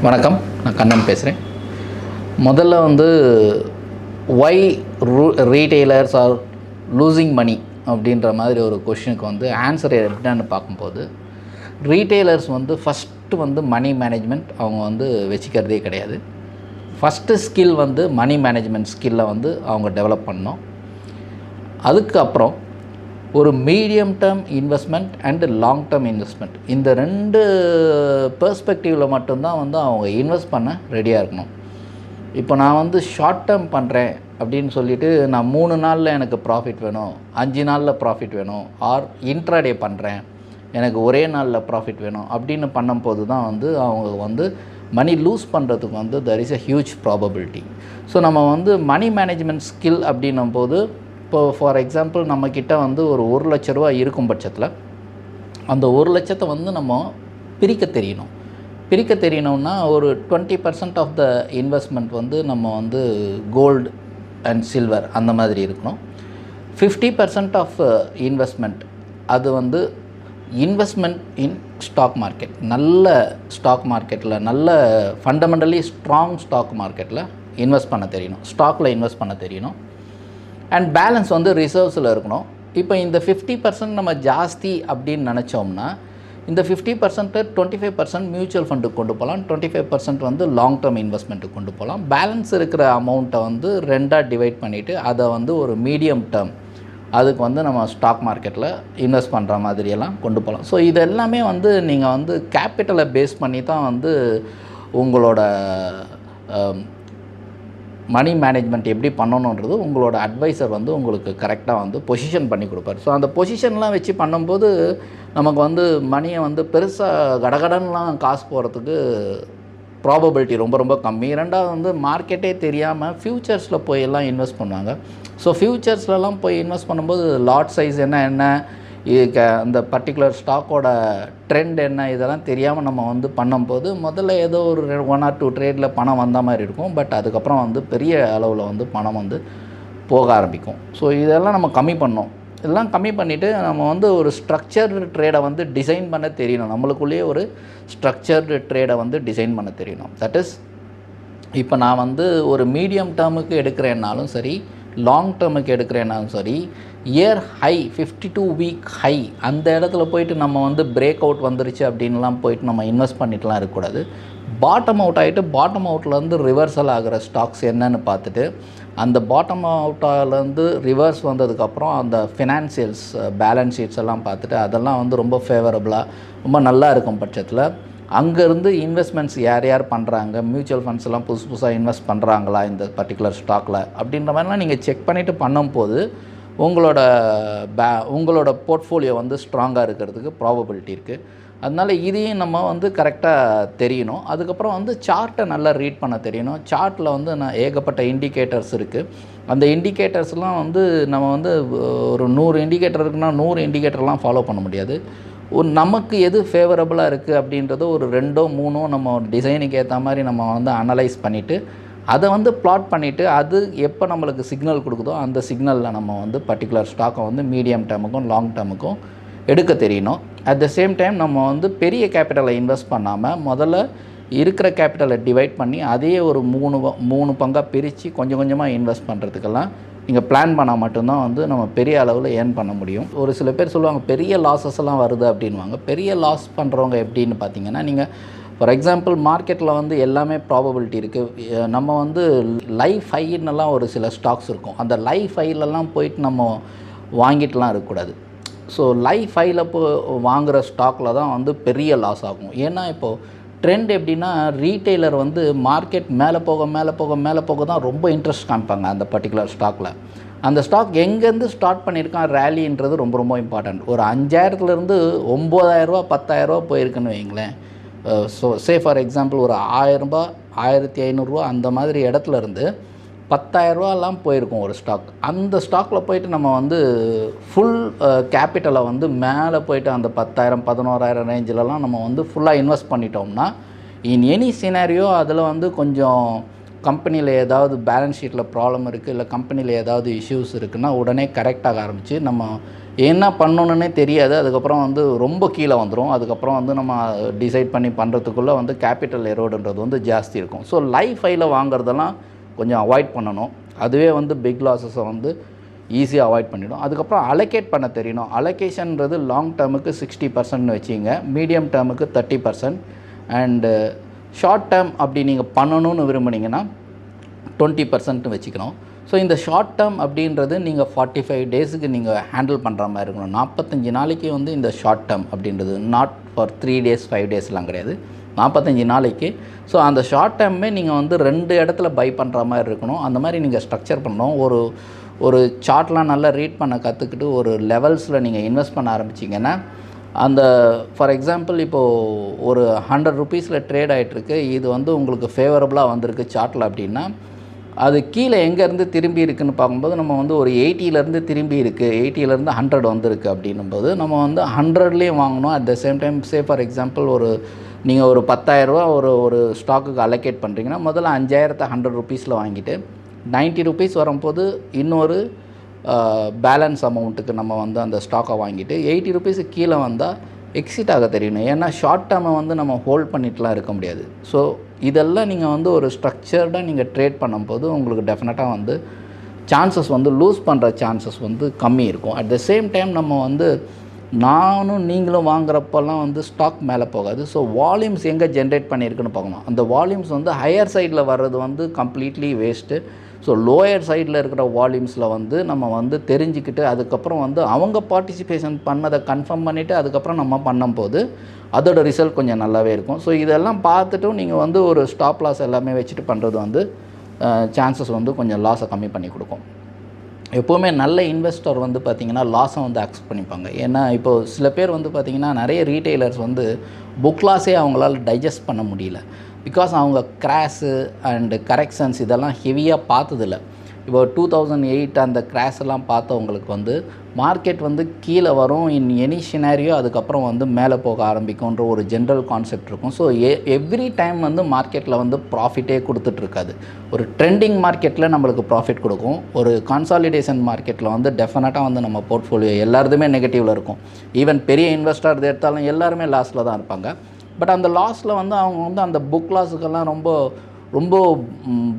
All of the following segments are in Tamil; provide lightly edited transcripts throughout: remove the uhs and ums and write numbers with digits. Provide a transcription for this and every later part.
வணக்கம், நான் கண்ணன் பேசுகிறேன். முதல்ல why retailers are losing money அப்படின்ற மாதிரி ஒரு கொஷனுக்கு ஆன்சர் என்னன்னு பார்க்கும்போது, ரீட்டெய்லர்ஸ் ஃபஸ்ட்டு மணி மேனேஜ்மெண்ட் அவங்க வச்சுக்கிறதே கிடையாது. ஃபஸ்ட்டு ஸ்கில் மணி மேனேஜ்மெண்ட் ஸ்கில்லை அவங்க டெவலப் பண்ணணும். அதுக்கப்புறம் ஒரு medium term investment and long term investment, இந்த ரெண்டு பெர்ஸ்பெக்டிவில் மட்டும்தான் அவங்க இன்வெஸ்ட் பண்ண ரெடியாக இருக்கணும். இப்போ நான் ஷார்ட் டேர்ம் பண்ணுறேன் அப்படின்னு சொல்லிவிட்டு நான் 3 நாளில் எனக்கு ப்ராஃபிட் வேணும், 5 நாளில் ப்ராஃபிட் வேணும், ஆர் இன்ட்ராடே பண்ணுறேன் எனக்கு ஒரே நாளில் ப்ராஃபிட் வேணும் அப்படின்னு பண்ணும்போது தான் அவங்க மணி லூஸ் பண்ணுறதுக்கு there is a huge probability. So நம்ம மணி மேனேஜ்மெண்ட் ஸ்கில் அப்படின்னும் போது, இப்போ ஃபார் எக்ஸாம்பிள் நம்மக்கிட்ட ஒரு 1 லட்ச ரூபா இருக்கும் பட்சத்தில் அந்த 1 லட்சத்தை நம்ம பிரிக்க தெரியணும்னா ஒரு 20% ஆஃப் த இன்வெஸ்ட்மெண்ட் நம்ம கோல்டு அண்ட் சில்வர் அந்த மாதிரி இருக்கணும். 50% ஆஃப் இன்வெஸ்ட்மெண்ட் அது இன்வெஸ்ட்மெண்ட் இன் ஸ்டாக் மார்க்கெட், நல்ல ஸ்டாக் மார்க்கெட்டில், நல்ல ஃபண்டமெண்டலி ஸ்ட்ராங் ஸ்டாக் மார்க்கெட்டில் இன்வெஸ்ட் பண்ண தெரியணும், ஸ்டாக்கில் இன்வெஸ்ட் பண்ண தெரியணும். அண்ட் பேலன்ஸ் ரிசர்வ்ஸில் இருக்கணும். இப்போ இந்த 50% நம்ம ஜாஸ்தி அப்படின்னு நினச்சோம்னா, இந்த 50% 25% மியூச்சுவல் ஃபண்டுக்கு கொண்டு போகலாம், 25% லாங் டேர்ம் இன்வெஸ்ட்மெண்ட்டுக்கு கொண்டு போகலாம். பேலன்ஸ் இருக்கிற அமௌண்ட்டை 2ஆக டிவைட் பண்ணிவிட்டு அதை ஒரு மீடியம் டேர்ம் அதுக்கு நம்ம ஸ்டாக் மார்க்கெட்டில் இன்வெஸ்ட் பண்ணுற மாதிரியெல்லாம் கொண்டு போகலாம். ஸோ இது எல்லாமே நீங்கள் கேபிட்டலை பேஸ் பண்ணி தான் உங்களோட மணி மேனேஜ்மெண்ட் எப்படி பண்ணணுன்றது உங்களோட அட்வைசர் உங்களுக்கு கரெக்டாக பொசிஷன் பண்ணி கொடுப்பார். ஸோ அந்த பொசிஷன்லாம் வச்சு பண்ணும்போது நமக்கு மணியை பெருசாக கடகடன்லாம் காசு போகிறதுக்கு ப்ராபபிலிட்டி ரொம்ப ரொம்ப கம்மி. ரெண்டாவது மார்க்கெட்டே தெரியாமல் ஃப்யூச்சர்ஸில் போய் எல்லாம் இன்வெஸ்ட் பண்ணுவாங்க. ஸோ ஃப்யூச்சர்ஸ்லலாம் போய் இன்வெஸ்ட் பண்ணும்போது லாட் சைஸ் என்ன அந்த பர்டிகுலர் ஸ்டாக்கோட ட்ரெண்ட் என்ன இதெல்லாம் தெரியாமல் நம்ம பண்ணும்போது முதல்ல ஏதோ ஒரு 1 or 2 ட்ரேடில் பணம் வந்த மாதிரி இருக்கும். பட் அதுக்கப்புறம் பெரிய அளவில் பணம் போக ஆரம்பிக்கும். ஸோ இதெல்லாம் நம்ம கம்மி பண்ணோம். இதெல்லாம் கம்மி பண்ணிவிட்டு நம்ம ஒரு ஸ்ட்ரக்சர்டு ட்ரேடை டிசைன் பண்ண தெரியணும். நம்மளுக்குள்ளேயே ஒரு ஸ்ட்ரக்சர்டு ட்ரேடை டிசைன் பண்ண தெரியணும். தட் இஸ், இப்போ நான் ஒரு மீடியம் டேர்முக்கு எடுக்கிறேன்னாலும் சரி, லாங் டேர்முக்கு எடுக்கிறேன்னாலும் சரி, இயர் ஹை 52 வீக் ஹை அந்த இடத்துல போயிட்டு நம்ம பிரேக் அவுட் வந்துருச்சு அப்படின்லாம் போயிட்டு நம்ம இன்வெஸ்ட் பண்ணிட்டுலாம் இருக்கக்கூடாது. பாட்டம் அவுட் ஆகிட்டு பாட்டம் அவுட்லேருந்து ரிவர்சல் ஆகிற ஸ்டாக்ஸ் என்னன்னு பார்த்துட்டு, அந்த பாட்டம் அவுட்டாலேருந்து ரிவர்ஸ் வந்ததுக்கப்புறம் அந்த ஃபினான்சியல்ஸ் பேலன்ஸ் ஷீட்ஸ் எல்லாம் பார்த்துட்டு அதெல்லாம் ரொம்ப ஃபேவரபுளாக ரொம்ப நல்லா இருக்கும் பட்சத்தில் அங்கேருந்து இன்வெஸ்ட்மெண்ட்ஸ் யார் பண்ணுறாங்க, மியூச்சுவல் ஃபண்ட்ஸ் எல்லாம் புதுசாக இன்வெஸ்ட் பண்ணுறாங்களா இந்த பர்டிகுலர் ஸ்டாக்கில் அப்படின்ற மாதிரிலாம் நீங்கள் செக் பண்ணிவிட்டு பண்ணும்போது உங்களோட போர்ட்ஃபோலியோ ஸ்ட்ராங்காக இருக்கிறதுக்கு ப்ராபபிலிட்டி இருக்குது. அதனால் இதையும் நம்ம கரெக்டாக தெரியணும். அதுக்கப்புறம் சார்ட்டை நல்லா ரீட் பண்ண தெரியணும். சார்ட்டில் நான் ஏகப்பட்ட இண்டிகேட்டர்ஸ் இருக்குது. அந்த இண்டிகேட்டர்ஸ்லாம் நம்ம ஒரு 100 இண்டிகேட்டர் இருக்குன்னா 100 இண்டிகேட்டர்லாம் ஃபாலோ பண்ண முடியாது. நமக்கு எது ஃபேவரபுளாக இருக்குது அப்படின்றத ஒரு 2 or 3 நம்ம டிசைனுக்கு ஏற்ற மாதிரி நம்ம அனலைஸ் பண்ணிவிட்டு அதை பிளாட் பண்ணிவிட்டு அது எப்போ நம்மளுக்கு சிக்னல் கொடுக்குதோ அந்த சிக்னலில் நம்ம பர்டிகுலர் ஸ்டாக்கை மீடியம் டேர்முக்கும் லாங் டேர்முக்கும் எடுக்க தெரியணும். அட் த சேம் டைம் நம்ம பெரிய கேபிட்டலை இன்வெஸ்ட் பண்ணாமல் முதல்ல இருக்கிற கேபிட்டலை டிவைட் பண்ணி அதையே ஒரு 3 பங்காக பிரித்து கொஞ்சம் கொஞ்சமாக இன்வெஸ்ட் பண்ணுறதுக்கெல்லாம் நீங்கள் பிளான் பண்ணால் மட்டும்தான் நம்ம பெரிய அளவில் ஏர்ன் பண்ண முடியும். ஒரு சில பேர் சொல்லுவாங்க பெரிய லாஸஸ் எல்லாம் வருது அப்படின்வாங்க. பெரிய லாஸ் பண்ணுறவங்க எப்படின்னு பார்த்தீங்கன்னா, நீங்கள் ஃபார் எக்ஸாம்பிள் மார்க்கெட்டில் எல்லாமே ப்ராபபிலிட்டி இருக்குது. நம்ம லைஃப் ஹைன்னெல்லாம் ஒரு சில ஸ்டாக்ஸ் இருக்கும். அந்த லைஃப் ஹைலெல்லாம் போயிட்டு நம்ம வாங்கிட்டுலாம் இருக்கக்கூடாது. ஸோ லைஃப் ஹையில் வாங்குகிற ஸ்டாக்கில் தான் பெரிய லாஸ் ஆகும். ஏன்னா இப்போது ட்ரெண்ட் எப்படின்னா, ரீட்டெய்லர் மார்க்கெட் மேலே போக தான் ரொம்ப இன்ட்ரெஸ்ட் காமிப்பாங்க அந்த பர்டிகுலர் ஸ்டாக்கில். அந்த ஸ்டாக் எங்கேருந்து ஸ்டார்ட் பண்ணியிருக்கான் ரேலின்றது ரொம்ப ரொம்ப இம்பார்ட்டண்ட். ஒரு 5000லேருந்து 9000 10,000 போயிருக்குன்னு வைங்களேன். ஸோ சே ஃபார் எக்ஸாம்பிள் ஒரு 1000 ரூபாய் 1500 அந்த மாதிரி இடத்துலேருந்து 10,000 போயிருக்கும் ஒரு ஸ்டாக். அந்த ஸ்டாக்கில் போயிட்டு நம்ம ஃபுல் கேபிட்டலை மேலே போயிட்டு அந்த 10,000 11,000 ரேஞ்சிலலாம் நம்ம ஃபுல்லாக இன்வெஸ்ட் பண்ணிட்டோம்னா, இன் எனி சினாரியோ அதில் கொஞ்சம் கம்பெனியில் ஏதாவது பேலன்ஸ் ஷீட்டில் ப்ராப்ளம் இருக்குது, இல்லை கம்பெனியில் ஏதாவது இஷ்யூஸ் இருக்குன்னா உடனே கரெக்டாக ஆரம்பித்து நம்ம என்ன பண்ணணுன்னே தெரியாது. அதுக்கப்புறம் வந்து ரொம்ப கீழே வந்துடும். அதுக்கப்புறம் வந்து நம்ம டிசைட் பண்ணி பண்ணுறதுக்குள்ளே வந்து கேபிட்டல் எரோடுன்றது வந்து ஜாஸ்தி இருக்கும். ஸோ லைஃப் ஹையில் வாங்குறதெல்லாம் கொஞ்சம் அவாய்ட் பண்ணணும். அதுவே வந்து பிக் லாஸஸை வந்து ஈஸியாக அவாய்ட் பண்ணிடும். அதுக்கப்புறம் அலோகேட் பண்ண தெரியணும். அலோகேஷன்றது லாங் டேர்முக்கு 60% வச்சுங்க, மீடியம் டேர்முக்கு 30% அண்டு ஷார்ட் டேர்ம் அப்படி நீங்கள் பண்ணணும்னு விரும்புனீங்கன்னா 20% வச்சுக்கணும். ஸோ இந்த ஷார்ட் டேர்ம் அப்படின்றது நீங்கள் 45 டேஸுக்கு நீங்கள் ஹேண்டில் பண்ணுற மாதிரி இருக்கணும். 45 நாளைக்கு வந்து இந்த ஷார்ட் டேர்ம் அப்படின்றது நாட் ஃபார் 3 days 5 daysலாம் கிடையாது, 45 நாளைக்கு. ஸோ அந்த ஷார்ட் டேர்மே நீங்கள் வந்து 2 இடத்துல பை பண்ணுற மாதிரி இருக்கணும். அந்த மாதிரி நீங்கள் ஸ்ட்ரக்சர் பண்ணணும். ஒரு சார்ட்லாம் நல்லா ரீட் பண்ண கற்றுக்கிட்டு ஒரு லெவல்ஸில் நீங்கள் இன்வெஸ்ட் பண்ண ஆரம்பிச்சிங்கன்னா அந்த ஃபார் எக்ஸாம்பிள் இப்போது ஒரு 100 rupeesல ட்ரேட் ஆகிட்டுருக்கு, இது வந்து உங்களுக்கு ஃபேவரபுளாக வந்திருக்கு சார்ட்டில் அப்படின்னா, அது கீழே எங்கேருந்து திரும்பி இருக்குதுன்னு பார்க்கும்போது நம்ம வந்து ஒரு 80லேருந்து திரும்பி இருக்குது, 80லேருந்து 100 வந்திருக்கு அப்படின்னும்போது நம்ம வந்து 100லேயும் வாங்கணும். At the same time for example நீங்கள் ஒரு 10,000 ஒரு ஸ்டாக்குக்கு அலோகேட் பண்ணுறீங்கன்னா முதல்ல 5,000 100 rupeesல வாங்கிட்டு 90 rupees வரும்போது இன்னொரு பேலன்ஸ் அமௌண்ட்டுக்கு நம்ம வந்து அந்த ஸ்டாக்கை வாங்கிட்டு 80 rupees கீழே வந்தால் எக்ஸிட் ஆக தெரியணும். ஏன்னா ஷார்ட் டேர்மை வந்து நம்ம ஹோல்ட் பண்ணிட்டுலாம் இருக்க முடியாது. ஸோ இதெல்லாம் நீங்கள் வந்து ஒரு ஸ்ட்ரக்சர்டாக நீங்கள் ட்ரேட் பண்ணும்போது உங்களுக்கு டெஃபினட்டாக வந்து சான்சஸ் வந்து லூஸ் பண்ணுற சான்சஸ் வந்து கம்மி இருக்கும். அட் த சேம் டைம் நம்ம வந்து நானும் நீங்களும் வாங்குறப்பெல்லாம் வந்து ஸ்டாக் மேலே போகாது. ஸோ வால்யூம்ஸ் எங்கே ஜென்ரேட் பண்ணியிருக்குன்னு பார்க்கணும். அந்த வால்யூம்ஸ் வந்து ஹையர் சைடில் வர்றது வந்து கம்ப்ளீட்லி வேஸ்ட்டு. ஸோ லோயர் சைடில் இருக்கிற வால்யூம்ஸில் வந்து நம்ம வந்து தெரிஞ்சுக்கிட்டு அதுக்கப்புறம் வந்து அவங்க பார்ட்டிசிபேஷன் பண்ணதை கன்ஃபார்ம் பண்ணிவிட்டு அதுக்கப்புறம் நம்ம பண்ணும்போது அதோட ரிசல்ட் கொஞ்சம் நல்லாவே இருக்கும். ஸோ இதெல்லாம் பார்த்துட்டும் நீங்கள் வந்து ஒரு ஸ்டாப் லாஸ் எல்லாமே வச்சுட்டு பண்ணுறது வந்து சான்சஸ் வந்து கொஞ்சம் லாஸை கம்மி பண்ணி கொடுக்கும். எப்போவுமே நல்ல இன்வெஸ்டர் வந்து பார்த்திங்கன்னா லாஸை வந்து அக்செப்ட் பண்ணிப்பாங்க. ஏன்னா இப்போது சில பேர் வந்து பார்த்திங்கன்னா நிறைய ரீட்டெய்லர்ஸ் வந்து புக் லாஸே அவங்களால டைஜஸ்ட் பண்ண முடியல. பிகாஸ் அவங்க கிராஷு அண்டு கரெக்ஷன்ஸ் இதெல்லாம் ஹெவியாக பார்த்ததில்ல. இப்போ 2008 அந்த கிராஷ் எல்லாம் பார்த்தவங்களுக்கு வந்து மார்க்கெட் வந்து கீழே வரும் இன் எனி சினாரியோ, அதுக்கப்புறம் வந்து மேலே போக ஆரம்பிக்கும்ன்ற ஒரு ஜென்ரல் கான்செப்ட் இருக்கும். ஸோ எவ்ரி டைம் வந்து மார்க்கெட்டில் வந்து ப்ராஃபிட்டே கொடுத்துட்ருக்காது. ஒரு ட்ரெண்டிங் மார்க்கெட்டில் நம்மளுக்கு ப்ராஃபிட் கொடுக்கும். ஒரு கான்சாலிடேஷன் மார்க்கெட்டில் வந்து டெஃபினட்டாக வந்து நம்ம போர்ட்ஃபோலியோ எல்லாருமே நெகட்டிவில் இருக்கும். ஈவன் பெரிய இன்வெஸ்டர் எடுத்தாலும் எல்லாருமே லாஸில் தான் இருப்பாங்க. பட் அந்த லாஸில் வந்து அவங்க வந்து அந்த புக் லாஸுக்கெல்லாம் ரொம்ப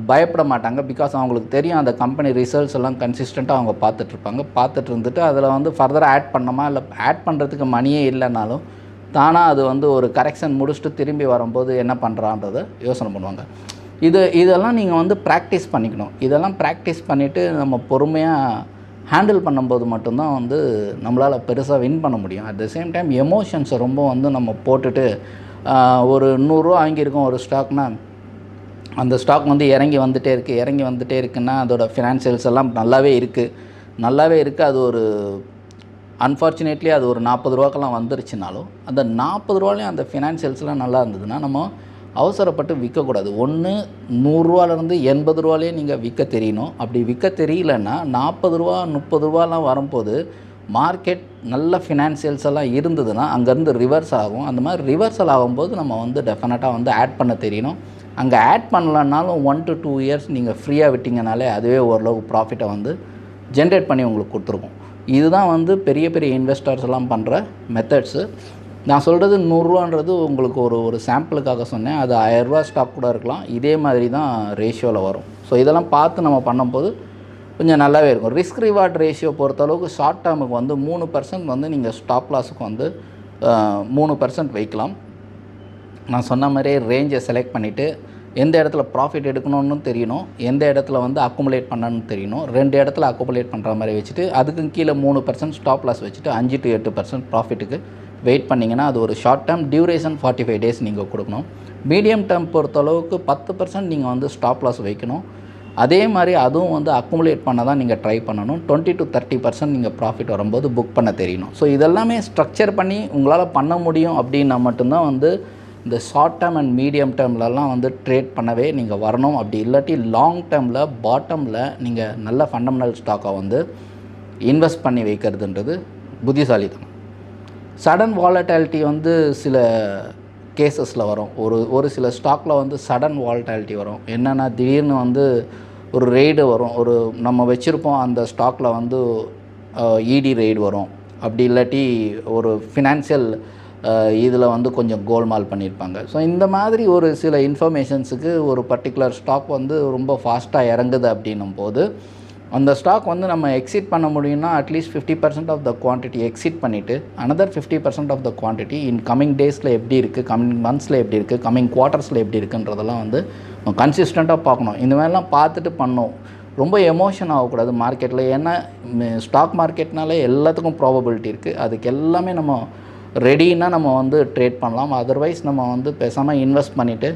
பயப்பட மாட்டாங்க. பிகாஸ் அவங்களுக்கு தெரியும் அந்த கம்பெனி ரிசல்ட்ஸ் எல்லாம் கன்சிஸ்டண்ட்டாக அவங்க பார்த்துட்டு இருந்துட்டு அதில் வந்து ஃபர்தராக ஆட் பண்ணோமா இல்லை ஆட் பண்ணுறதுக்கு மணியே இல்லைனாலும் தானாக அது வந்து ஒரு கரெக்ஷன் முடிச்சுட்டு திரும்பி வரும்போது என்ன பண்ணுறான்றதை யோசனை பண்ணுவாங்க. இதெல்லாம் நீங்கள் வந்து ப்ராக்டிஸ் பண்ணிக்கணும். இதெல்லாம் ப்ராக்டிஸ் பண்ணிவிட்டு நம்ம பொறுமையாக ஹேண்டில் பண்ணும்போது மட்டும்தான் வந்து நம்மளால் பெருசாக வின் பண்ண முடியும். அட் த சேம் டைம் எமோஷன்ஸை ரொம்ப வந்து நம்ம போட்டுட்டு ஒரு 100 ரூபா வாங்கியிருக்கோம் ஒரு ஸ்டாக்னா அந்த ஸ்டாக் வந்து இறங்கி வந்துகிட்டே இருக்குன்னா அதோட ஃபினான்ஷியல்ஸ் எல்லாம் நல்லாவே இருக்குது. அது ஒரு அன்ஃபார்ச்சுனேட்லி அது ஒரு 40 ரூபாக்கெல்லாம் வந்துருச்சுனாலும் அந்த 40 ரூபாலையும் அந்த ஃபினான்ஷியல்ஸ்லாம் நல்லா இருந்ததுன்னா நம்ம அவசரப்பட்டு விற்கக்கூடாது. ஒன்று 100 ரூபாலேருந்து 80 ரூபாலே நீங்கள் விற்க தெரியணும். அப்படி விற்க தெரியலன்னா 40 ரூபா 30 ரூபாலாம் வரும்போது மார்க்கெட் நல்ல ஃபினான்ஷியல்ஸ் எல்லாம் இருந்ததுன்னா அங்கேருந்து ரிவர்ஸ் ஆகும். அந்த மாதிரி ரிவர்சல் ஆகும்போது நம்ம வந்து டெஃபினட்டாக வந்து ஆட் பண்ண தெரியணும். அங்கே ஆட் பண்ணலன்னாலும் 1 to 2 years நீங்கள் ஃப்ரீயாக விட்டிங்கனாலே அதுவே ஓரளவுக்கு ப்ராஃபிட்டை வந்து ஜென்ரேட் பண்ணி உங்களுக்கு கொடுத்துருக்கும். இதுதான் வந்து பெரிய இன்வெஸ்டர்ஸ் எல்லாம் பண்ணுற மெத்தட்ஸு. நான் சொல்கிறது 100 ரூபான்றது உங்களுக்கு ஒரு சாம்பிளுக்காக சொன்னேன். அது 1000 ரூபா ஸ்டாக் கூட இருக்கலாம். இதே மாதிரி தான் ரேஷியோவில் வரும். ஸோ இதெல்லாம் பார்த்து நம்ம பண்ணும்போது கொஞ்சம் நல்லாவே இருக்கும். ரிஸ்க் ரிவார்ட் ரேஷியோ பொறுத்தளவுக்கு ஷார்ட் டேர்முக்கு வந்து 3% வந்து நீங்கள் ஸ்டாப் லாஸுக்கு வந்து 3% வைக்கலாம். நான் சொன்ன மாதிரியே ரேஞ்சை செலக்ட் பண்ணிவிட்டு எந்த இடத்துல ப்ராஃபிட் எடுக்கணும்னு தெரியணும், எந்த இடத்துல வந்து அக்குமுலேட் பண்ணணும்னு தெரியணும். 2 இடத்துல அக்குமுலேட் பண்ணுற மாதிரி வச்சுட்டு அதுக்கு கீழே 3% ஸ்டாப் லாஸ் வச்சுட்டு 5 to 8% ப்ராஃபிட்டுக்கு வெயிட் பண்ணிங்கன்னா அது ஒரு ஷார்ட் டேர்ம். டியூரேஷன் 45 days நீங்கள் கொடுக்கணும். மீடியம் டேர்ம் பொறுத்தளவுக்கு 10% நீங்கள் வந்து ஸ்டாப் லாஸ் வைக்கணும். அதே மாதிரி அதுவும் வந்து அக்குமுலேட் பண்ண தான் நீங்கள் ட்ரை பண்ணணும். 20 to 30% நீங்கள் ப்ராஃபிட் வரும்போது புக் பண்ண தெரியணும். ஸோ இதெல்லாமே ஸ்ட்ரக்சர் பண்ணி உங்களால் பண்ண முடியும் அப்படின்னா மட்டும்தான் வந்து இந்த ஷார்ட் டேர்ம் அண்ட் மீடியம் டேர்ம்லலாம் வந்து ட்ரேட் பண்ணவே நீங்கள் வரணும். அப்படி இல்லாட்டி லாங் டேர்மில் பாட்டமில் நீங்கள் நல்ல ஃபண்டமெண்டல் ஸ்டாக்கை வந்து இன்வெஸ்ட் பண்ணி வைக்கிறதுன்றது புத்திசாலித்தனம். சடன் வாலட்டாலிட்டி வந்து சில கேசஸில் வரும். ஒரு சில ஸ்டாக்கில் வந்து சடன் வாலட்டாலிட்டி வரும். என்னென்னா திடீர்னு வந்து ஒரு ரெய்டு வரும். நம்ம வச்சுருப்போம் அந்த ஸ்டாக்கில் வந்து இடி ரெய்டு வரும். அப்படி இல்லாட்டி ஒரு ஃபினான்ஷியல் இதில் வந்து கொஞ்சம் கோல்மால் பண்ணியிருப்பாங்க. ஸோ இந்த மாதிரி ஒரு சில இன்ஃபர்மேஷன்ஸுக்கு ஒரு பர்டிகுலர் ஸ்டாக் வந்து ரொம்ப ஃபாஸ்ட்டாக இறங்குது அப்படின்னும் போது அந்த ஸ்டாக் வந்து நம்ம எக்ஸிட் பண்ண முடியும்னா at least 50% of the quantity exit பண்ணிவிட்டு another 50% of the quantity in coming டேஸில் எப்படி இருக்குது, கமிங் மந்த்ஸில் எப்படி இருக்குது, கமிங் குவார்ட்டர்ஸில் எப்படி இருக்குன்றதெல்லாம் வந்து கன்சிஸ்டண்ட்டாக பார்க்கணும். இந்த மாதிரிலாம் பார்த்துட்டு பண்ணோம். ரொம்ப எமோஷன் ஆகக்கூடாது மார்க்கெட்டில். ஏன்னா ஸ்டாக் மார்க்கெட்னாலே எல்லாத்துக்கும் ப்ராபபிலிட்டி இருக்குது. அதுக்கு எல்லாமே நம்ம ரெடின்னா நம்ம வந்து ட்ரேட் பண்ணலாம். அதர்வைஸ் நம்ம வந்து பேசாமல் இன்வெஸ்ட் பண்ணிவிட்டு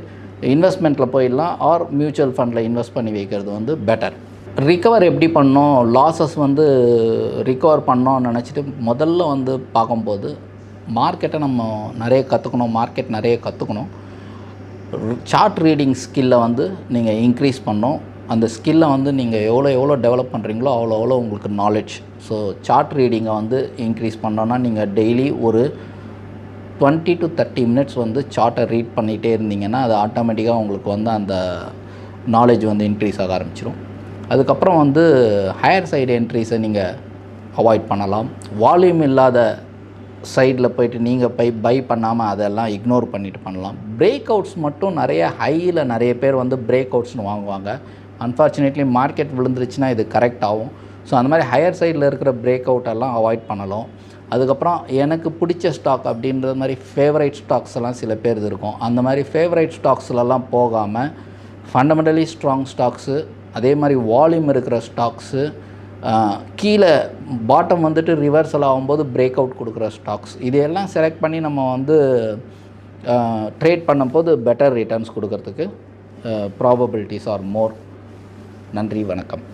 இன்வெஸ்ட்மெண்ட்டில் போயிடலாம். ஆர் மியூச்சுவல் ஃபண்டில் இன்வெஸ்ட் பண்ணி வைக்கிறது வந்து பெட்டர். ரிகவர் எப்படி பண்ணோம், லாஸஸ் வந்து ரிகவர் பண்ணோம்னு நினச்சிட்டு முதல்ல வந்து பார்க்கும்போது மார்க்கெட்டை நம்ம நிறைய கற்றுக்கணும். மார்க்கெட் நிறைய கற்றுக்கணும். சார்ட் ரீடிங் ஸ்கில்லை வந்து நீங்கள் இன்க்ரீஸ் பண்ணணும். அந்த ஸ்கில்லை வந்து நீங்கள் எவ்வளோ டெவலப் பண்ணுறீங்களோ அவ்வளோ உங்களுக்கு நாலேஜ். ஸோ சார்ட் ரீடிங்கை வந்து இன்க்ரீஸ் பண்ணோன்னா நீங்கள் டெய்லி ஒரு 20 to 30 மினிட்ஸ் வந்து சார்ட்டை ரீட் பண்ணிகிட்டே இருந்தீங்கன்னா அது ஆட்டோமேட்டிக்காக உங்களுக்கு வந்து அந்த நாலேஜ் வந்து இன்க்ரீஸ் ஆக ஆரம்பிச்சிடும். அதுக்கப்புறம் வந்து ஹையர் சைடு என்ட்ரிஸை நீங்கள் அவாய்ட் பண்ணலாம். வால்யூம் இல்லாத சைடில் போய்ட்டு நீங்கள் பை பண்ணாமல் அதெல்லாம் இக்னோர் பண்ணிவிட்டு பண்ணலாம். பிரேக் அவுட்ஸ் மட்டும் நிறைய ஹையில் நிறைய பேர் வந்து பிரேக் அவுட்ஸ்னு வாங்குவாங்க. அன்ஃபார்ச்சுனேட்லி மார்க்கெட் விழுந்துருச்சுன்னா இது கரெக்ட் ஆகும். ஸோ அந்த மாதிரி ஹையர் சைடில் இருக்கிற பிரேக் அவுட் எல்லாம் அவாய்ட் பண்ணலாம். அதுக்கப்புறம் எனக்கு பிடிச்ச ஸ்டாக் அப்படின்ற மாதிரி ஃபேவரைட் ஸ்டாக்ஸ் எல்லாம் சில பேர் இருக்கும். அந்த மாதிரி ஃபேவரைட் ஸ்டாக்ஸ்லலாம் போகாமல் ஃபண்டமெண்டலி ஸ்ட்ராங் ஸ்டாக்ஸு, அதே மாதிரி வால்யூம் இருக்கிற ஸ்டாக்ஸு, கீழே பாட்டம் வந்துட்டு ரிவர்சல் ஆகும்போது பிரேக் அவுட் கொடுக்குற ஸ்டாக்ஸ், இதையெல்லாம் செலக்ட் பண்ணி நம்ம வந்து ட்ரேட் பண்ணும்போது பெட்டர் ரிட்டர்ன்ஸ் கொடுக்கறதுக்கு ப்ராபபிலிட்டிஸ் ஆர் மோர். நன்றி, வணக்கம்.